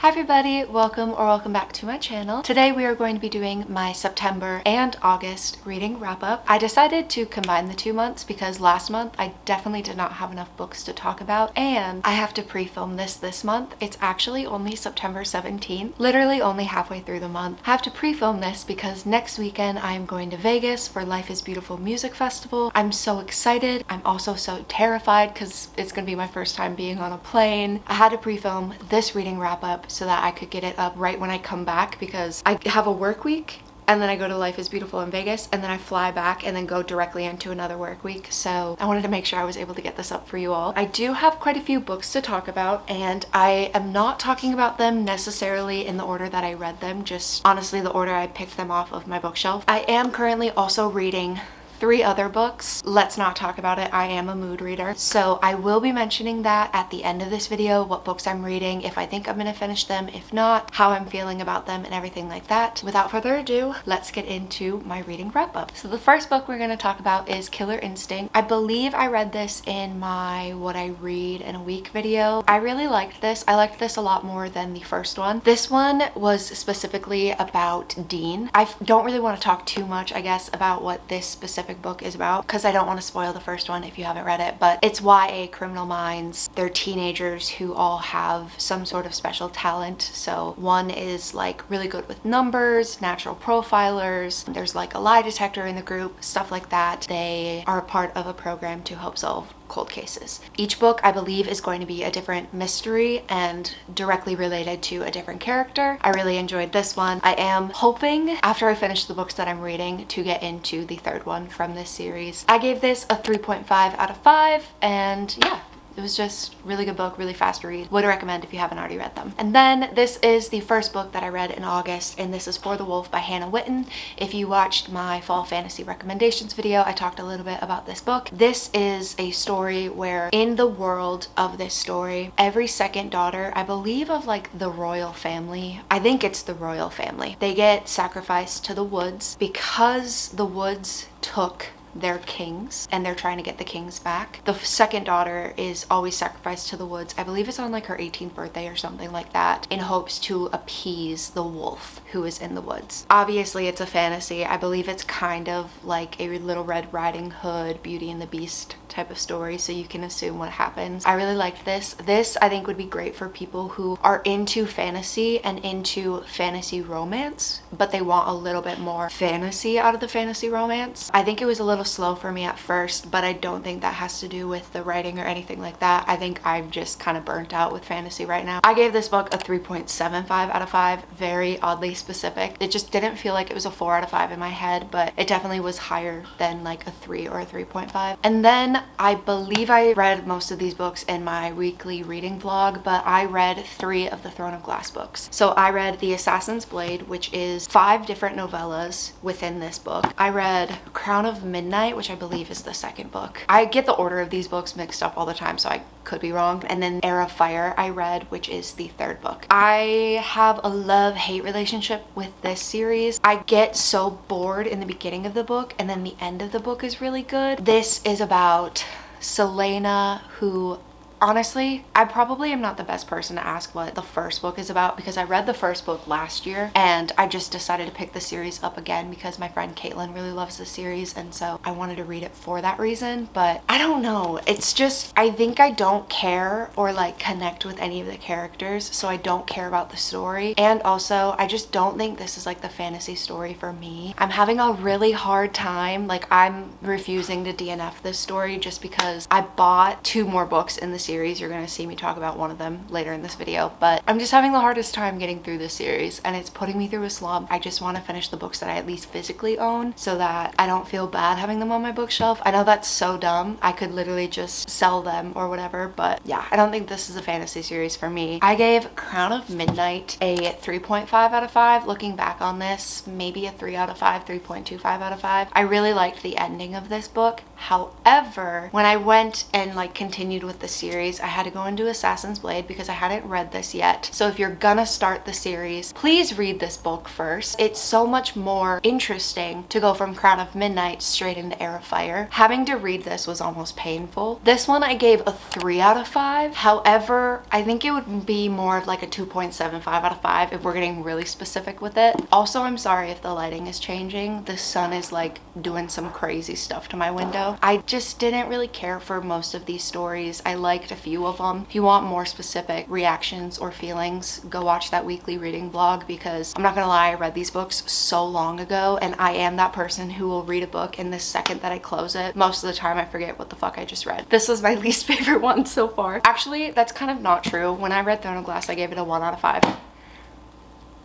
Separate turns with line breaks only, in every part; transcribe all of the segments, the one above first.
Hi everybody, welcome back to my channel. Today we are going to be doing my September and August reading wrap up. I decided to combine the 2 months because last month I definitely did not have enough books to talk about, and I have to pre-film this month. It's actually only September 17th, literally only halfway through the month. I have to pre-film this because next weekend I am going to Vegas for Life is Beautiful Music Festival. I'm so excited. I'm also so terrified because it's gonna be my first time being on a plane. I had to pre-film this reading wrap up so that I could get it up right when I come back because I have a work week and then I go to Life is Beautiful in Vegas and then I fly back and then go directly into another work week. So I wanted to make sure I was able to get this up for you all. I do have quite a few books to talk about, and I am not talking about them necessarily in the order that I read them, just honestly the order I picked them off of my bookshelf. I am currently also reading 3 other books. Let's not talk about it. I am a mood reader. So I will be mentioning that at the end of this video, what books I'm reading, if I think I'm gonna finish them, if not, how I'm feeling about them and everything like that. Without further ado, let's get into my reading wrap up. So the first book we're gonna talk about is Killer Instinct. I believe I read this in my what I read in a week video. I really liked this. I liked this a lot more than the first one. This one was specifically about Dean. I don't really want to talk too much, I guess, about what this specific book is about because I don't want to spoil the first one if you haven't read it, but it's YA Criminal Minds. They're teenagers who all have some sort of special talent. So one is like really good with numbers, natural profilers, there's like a lie detector in the group, stuff like that. They are a part of a program to help solve cold cases. Each book, I believe, is going to be a different mystery and directly related to a different character. I really enjoyed this one. I am hoping, after I finish the books that I'm reading, to get into the third one from this series. I gave this a 3.5 out of 5, and yeah, it was just really good book, really fast read. Would recommend if you haven't already read them. And then this is the first book that I read in August, and this is For the Wolf by Hannah Witten. If you watched my fall fantasy recommendations video, I talked a little bit about this book. This is a story where in the world of this story, every second daughter, I believe of like the royal family, I think it's the royal family, they get sacrificed to the woods because the woods took their kings and they're trying to get the kings back. The second daughter is always sacrificed to the woods. I believe it's on like her 18th birthday or something like that, in hopes to appease the wolf who is in the woods. Obviously it's a fantasy. I believe it's kind of like a Little Red Riding Hood, Beauty and the Beast type of story, so you can assume what happens. I really liked this. This I think would be great for people who are into fantasy and into fantasy romance, but they want a little bit more fantasy out of the fantasy romance. I think it was a little slow for me at first, but I don't think that has to do with the writing or anything like that. I think I'm just kind of burnt out with fantasy right now. I gave this book a 3.75 out of 5, very oddly specific. It just didn't feel like it was a 4 out of 5 in my head, but it definitely was higher than like a 3 or a 3.5. And then I believe I read most of these books in my weekly reading vlog, but I read 3 of the Throne of Glass books. So I read The Assassin's Blade, which is 5 different novellas within this book. I read Crown of Midnight, which I believe is the second book. I get the order of these books mixed up all the time, so I could be wrong. And then Heir of Fire I read, which is the third book. I have a love-hate relationship with this series. I get so bored in the beginning of the book, and then the end of the book is really good. This is about Selena, who honestly, I probably am not the best person to ask what the first book is about because I read the first book last year and I just decided to pick the series up again because my friend Caitlin really loves the series, and so I wanted to read it for that reason. But I don't know, it's just, I think I don't care or like connect with any of the characters, so I don't care about the story. And also I just don't think this is like the fantasy story for me. I'm having a really hard time, like I'm refusing to DNF this story just because I bought 2 more books in the series. You're gonna see me talk about one of them later in this video, but I'm just having the hardest time getting through this series and it's putting me through a slump. I just want to finish the books that I at least physically own so that I don't feel bad having them on my bookshelf. I know that's so dumb. I could literally just sell them or whatever, but yeah, I don't think this is a fantasy series for me. I gave Crown of Midnight a 3.5 out of 5. Looking back on this, maybe a 3 out of 5, 3.25 out of 5. I really liked the ending of this book. However, when I went and like continued with the series, series, I had to go into Assassin's Blade because I hadn't read this yet. So if you're gonna start the series, please read this book first. It's so much more interesting to go from Crown of Midnight straight into Heir of Fire. Having to read this was almost painful. This one I gave a 3 out of 5. However, I think it would be more of like a 2.75 out of 5 if we're getting really specific with it. Also, I'm sorry if the lighting is changing. The sun is like doing some crazy stuff to my window. I just didn't really care for most of these stories. I liked a few of them. If you want more specific reactions or feelings, go watch that weekly reading vlog, because I'm not gonna lie, I read these books so long ago, and I am that person who will read a book and the second that I close it, most of the time I forget what the fuck I just read. This was my least favorite one so far. Actually, that's kind of not true. When I read Thor Glass, I gave it a 1 out of 5.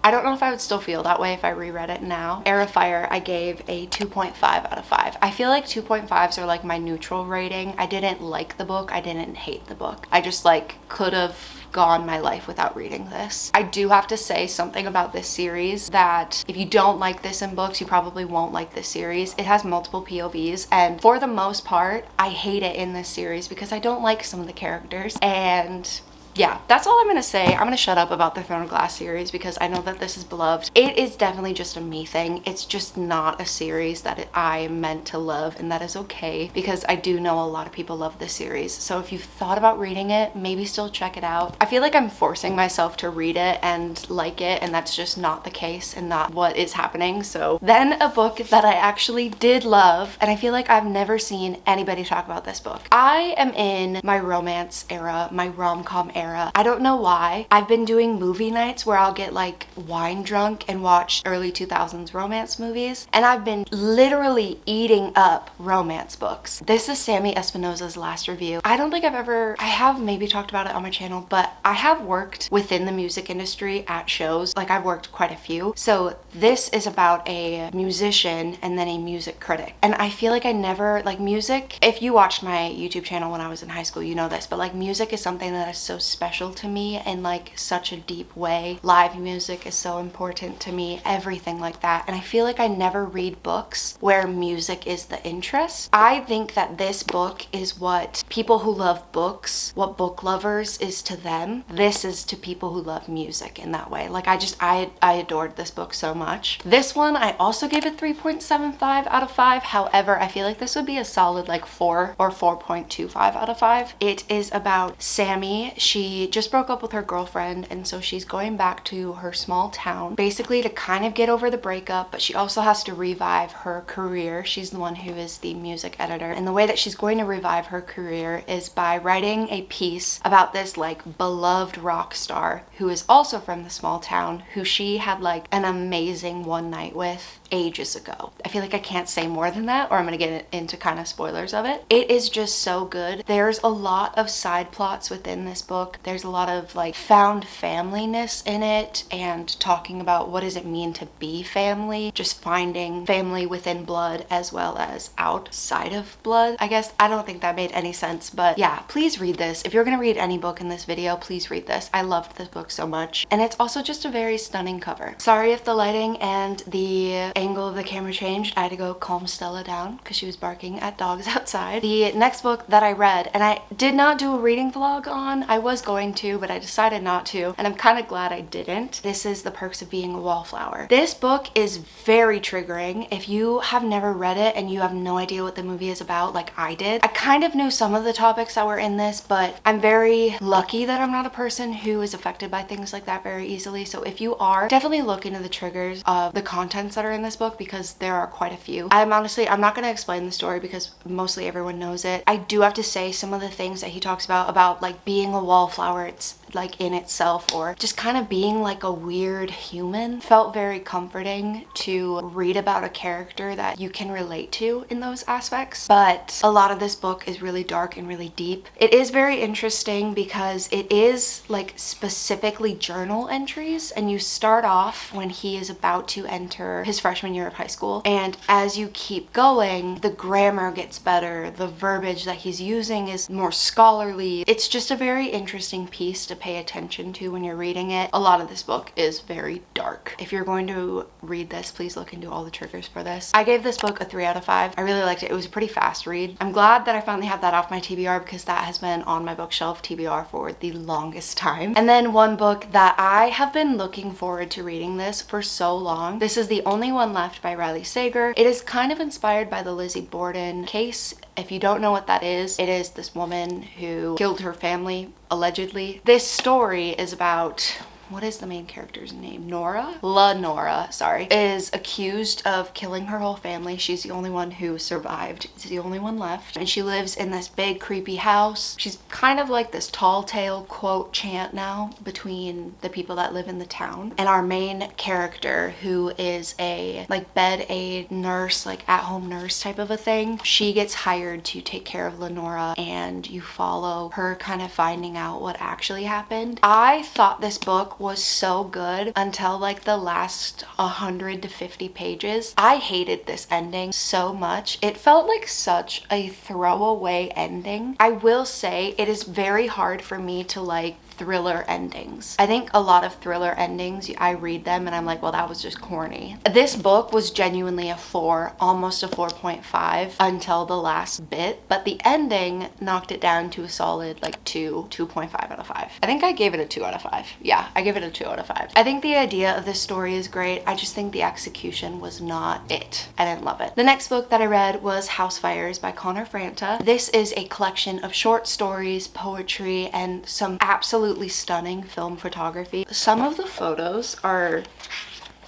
I don't know if I would still feel that way if I reread it now. Heir of Fire, I gave a 2.5 out of 5. I feel like 2.5s are like my neutral rating. I didn't like the book. I didn't hate the book. I just like could have gone my life without reading this. I do have to say something about this series, that if you don't like this in books, you probably won't like this series. It has multiple POVs, and for the most part, I hate it in this series because I don't like some of the characters. And yeah, that's all I'm gonna say. I'm gonna shut up about the Thor Glass series because I know that this is beloved. It is definitely just a me thing. It's just not a series that I am meant to love, and that is okay, because I do know a lot of people love this series. So if you've thought about reading it, maybe still check it out. I feel like I'm forcing myself to read it and like it, and that's just not the case and not what is happening. So then a book that I actually did love, and I feel like I've never seen anybody talk about this book. I am in my romance era, my rom-com era. I don't know why. I've been doing movie nights where I'll get like wine drunk and watch early 2000s romance movies, and I've been literally eating up romance books. This is Sammy Espinosa's last review. I don't think I have maybe talked about it on my channel, but I have worked within the music industry at shows. Like, I've worked quite a few. So this is about a musician and then a music critic. And I feel like I never, like, music, if you watched my YouTube channel when I was in high school, you know this, but like music is something that is so special to me in like such a deep way. Live music is so important to me, everything like that. And I feel like I never read books where music is the interest. I think that this book is what people who love books, what book lovers is to them, this is to people who love music in that way. Like, I adored this book so much. This one, I also gave it 3.75 out of 5. However, I feel like this would be a solid like 4 or 4.25 out of 5. It is about Sammy. She just broke up with her girlfriend, and so she's going back to her small town basically to kind of get over the breakup, but she also has to revive her career. She's the one who is the music editor, and the way that she's going to revive her career is by writing a piece about this like beloved rock star who is also from the small town, who she had like an amazing one night with ages ago. I feel like I can't say more than that, or I'm gonna get into kind of spoilers of it. It is just so good. There's a lot of side plots within this book. There's a lot of like found familyness in it, and talking about what does it mean to be family, just finding family within blood as well as outside of blood. I guess I don't think that made any sense, but yeah, please read this. If you're gonna read any book in this video, please read this. I loved this book so much, and it's also just a very stunning cover. Sorry if the lighting and the angle of the camera changed. I had to go calm Stella down because she was barking at dogs outside. The next book that I read, and I did not do a reading vlog on, I was going to, but I decided not to, and I'm kind of glad I didn't. This is The Perks of Being a Wallflower. This book is very triggering. If you have never read it and you have no idea what the movie is about, like I did, I kind of knew some of the topics that were in this, but I'm very lucky that I'm not a person who is affected by things like that very easily. So if you are, definitely look into the triggers of the contents that are in this book, because there are quite a few. I'm not going to explain the story because mostly everyone knows it. I do have to say some of the things that he talks about like being a wallflower, it's like in itself, or just kind of being like a weird human, felt very comforting to read about a character that you can relate to in those aspects. But a lot of this book is really dark and really deep. It is very interesting because it is like specifically journal entries, and you start off when he is about to enter his freshman year of high school, and as you keep going, the grammar gets better, the verbiage that he's using is more scholarly. It's just a very interesting piece to pay attention to when you're reading it. A lot of this book is very dark. If you're going to read this, please look into all the triggers for this. I gave this book a 3 out of 5. I really liked it. It was a pretty fast read. I'm glad that I finally have that off my TBR because that has been on my bookshelf TBR for the longest time. And then one book that I have been looking forward to reading this for so long. This is The Only One Left by Riley Sager. It is kind of inspired by the Lizzie Borden case. If you don't know what that is, it is this woman who killed her family, allegedly. This story is about, what is the main character's name? Nora, sorry, is accused of killing her whole family. She's the only one who survived. She's the only one left. And she lives in this big creepy house. She's kind of like this tall tale quote chant now between the people that live in the town. And our main character, who is a like bed aid nurse, like at-home nurse type of a thing, she gets hired to take care of Lenora, and you follow her kind of finding out what actually happened. I thought this book was so good until like the last 100 to 50 pages. I hated this ending so much. It felt like such a throwaway ending. I will say it is very hard for me to like thriller endings. I think a lot of thriller endings, I read them and I'm like, well, that was just corny. This book was genuinely a 4, almost a 4.5 until the last bit, but the ending knocked it down to a solid like 2.5 out of 5. I think I gave it a 2 out of 5. Yeah, I gave it a 2 out of 5. I think the idea of this story is great. I just think the execution was not it. I didn't love it. The next book that I read was House Fires by Connor Franta. This is a collection of short stories, poetry, and some absolutely stunning film photography. Some of the photos are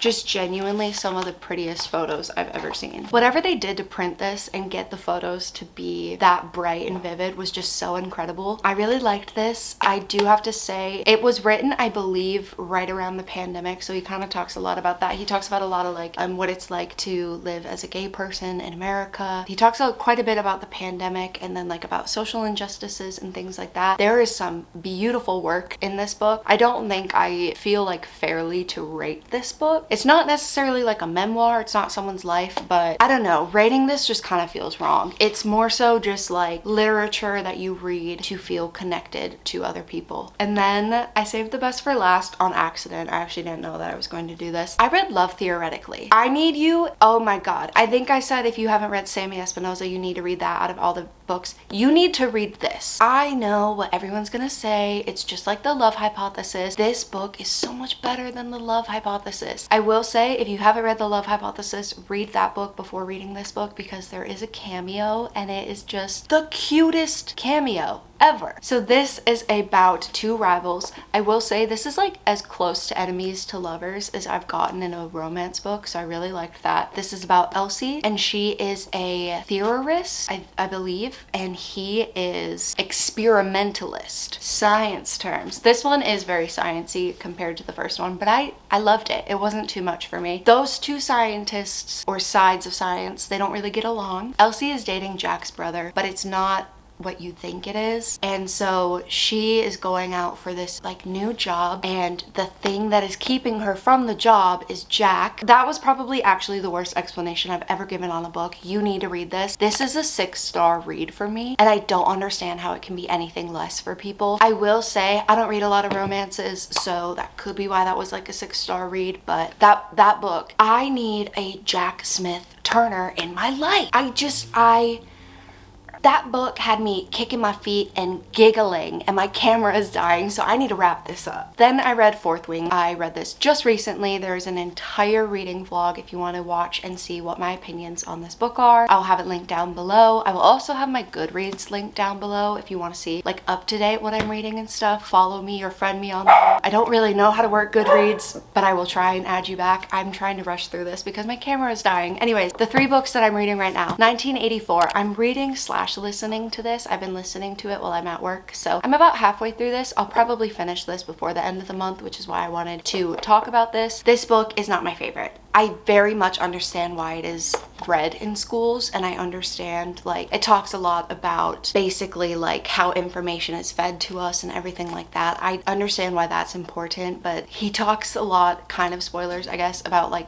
just genuinely some of the prettiest photos I've ever seen. Whatever they did to print this and get the photos to be that bright and vivid was just so incredible. I really liked this. I do have to say it was written, I believe, right around the pandemic, so he kind of talks a lot about that. He talks about a lot of like what it's like to live as a gay person in America. He talks quite a bit about the pandemic and then like about social injustices and things like that. There is some beautiful work in this book. I don't think I feel like fairly to rate this book. It's not necessarily like a memoir, it's not someone's life, but I don't know, rating this just kind of feels wrong. It's more so just like literature that you read to feel connected to other people. And then I saved the best for last on accident. I actually didn't know that I was going to do this. I read Love Theoretically. I Need You, oh my god. I think I said if you haven't read Sammy Espinosa, you need to read that out of all the books. You need to read this. I know what everyone's gonna say. It's just like The Love Hypothesis. This book is so much better than The Love Hypothesis. I will say, if you haven't read The Love Hypothesis, read that book before reading this book because there is a cameo and it is just the cutest cameo ever. So this is about two rivals. I will say this is like as close to enemies to lovers as I've gotten in a romance book, so I really liked that. This is about Elsie, and she is a theorist, I believe, and he is experimentalist. Science terms. This one is very sciencey compared to the first one, but I loved it. It wasn't too much for me. Those two scientists, or sides of science, they don't really get along. Elsie is dating Jack's brother, but it's not what you think it is, and so she is going out for this like new job, and the thing that is keeping her from the job is Jack. That was probably actually the worst explanation I've ever given on a book. You need to read this. This is a 6-star read for me, and I don't understand how it can be anything less for people. I will say I don't read a lot of romances, so that could be why that was like a 6-star read, but that book, I need a Jack Smith Turner in my life. That book had me kicking my feet and giggling, and my camera is dying, so I need to wrap this up. Then I read Fourth Wing. I read this just recently. There's an entire reading vlog if you want to watch and see what my opinions on this book are. I'll have it linked down below. I will also have my Goodreads linked down below if you want to see like up to date what I'm reading and stuff. Follow me or friend me on there. I don't really know how to work Goodreads, but I will try and add you back. I'm trying to rush through this because my camera is dying. Anyways, the 3 books that I'm reading right now. 1984. I'm reading / listening to this. I've been listening to it while I'm at work, so I'm about halfway through this. I'll probably finish this before the end of the month, which is why I wanted to talk about this. This book is not my favorite. I very much understand why it is read in schools, and I understand like it talks a lot about basically like how information is fed to us and everything like that. I understand why that's important, but he talks a lot, kind of spoilers I guess, about like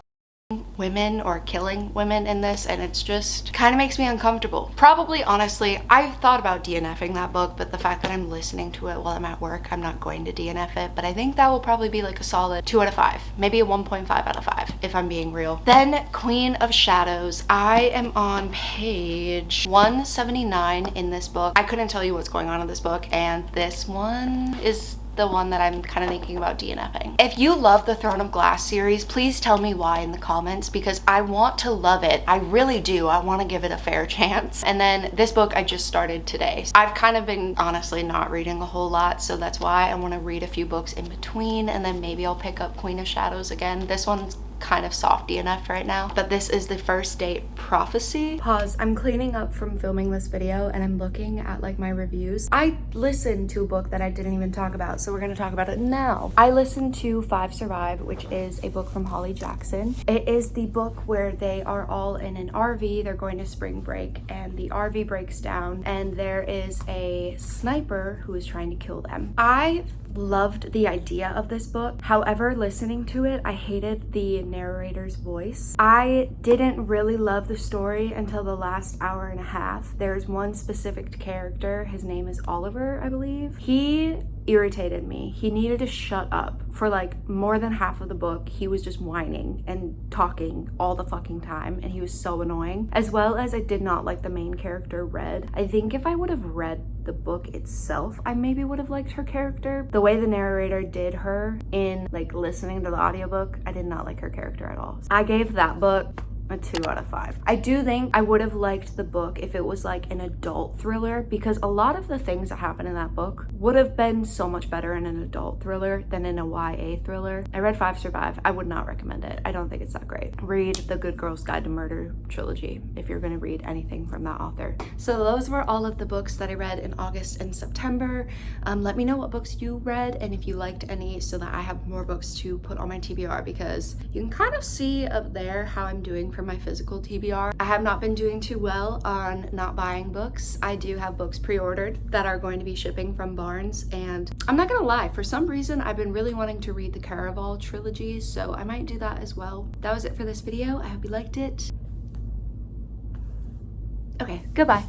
women or killing women in this, and it's just kind of makes me uncomfortable. Probably, honestly, I thought about DNFing that book, but the fact that I'm listening to it while I'm at work, I'm not going to DNF it. But I think that will probably be like a solid 2 out of 5, maybe a 1.5 out of 5 if I'm being real. Then Queen of Shadows. I am on page 179 in this book. I couldn't tell you what's going on in this book, and this one is the one that I'm kind of thinking about DNFing. If you love the Throne of Glass series, please tell me why in the comments, because I want to love it. I really do. I want to give it a fair chance. And then this book I just started today. I've kind of been honestly not reading a whole lot, so that's why I want to read a few books in between, and then maybe I'll pick up Queen of Shadows again. This one's kind of soft DNF right now, but this is the First Date Prophecy. Pause. I'm cleaning up from filming this video and I'm looking at like my reviews. I listened to a book that I didn't even talk about, so we're going to talk about it now. I listened to Five Survive, which is a book from Holly Jackson. It is the book where they are all in an RV. They're going to spring break and the RV breaks down and there is a sniper who is trying to kill them. I loved the idea of this book. However, listening to it, I hated the narrator's voice. I didn't really love the story until the last hour and a half. There's one specific character, his name is Oliver, I believe. He irritated me. He needed to shut up. For like more than half of the book, he was just whining and talking all the fucking time, and he was so annoying. As well as I did not like the main character, Red. I think if I would have read the book itself, I maybe would have liked her character. The way the narrator did her in like listening to the audiobook, I did not like her character at all. I gave that book a 2 out of 5. I do think I would have liked the book if it was like an adult thriller, because a lot of the things that happen in that book would have been so much better in an adult thriller than in a YA thriller. I read Five Survive. I would not recommend it. I don't think it's that great. Read the Good Girl's Guide to Murder trilogy if you're going to read anything from that author. So those were all of the books that I read in August and September. Let me know what books you read and if you liked any, so that I have more books to put on my TBR, because you can kind of see up there how I'm doing for my physical TBR. I have not been doing too well on not buying books. I do have books pre-ordered that are going to be shipping from Barnes, and I'm not gonna lie, for some reason I've been really wanting to read the Caraval trilogy, so I might do that as well. That was it for this video. I hope you liked it. Okay, goodbye.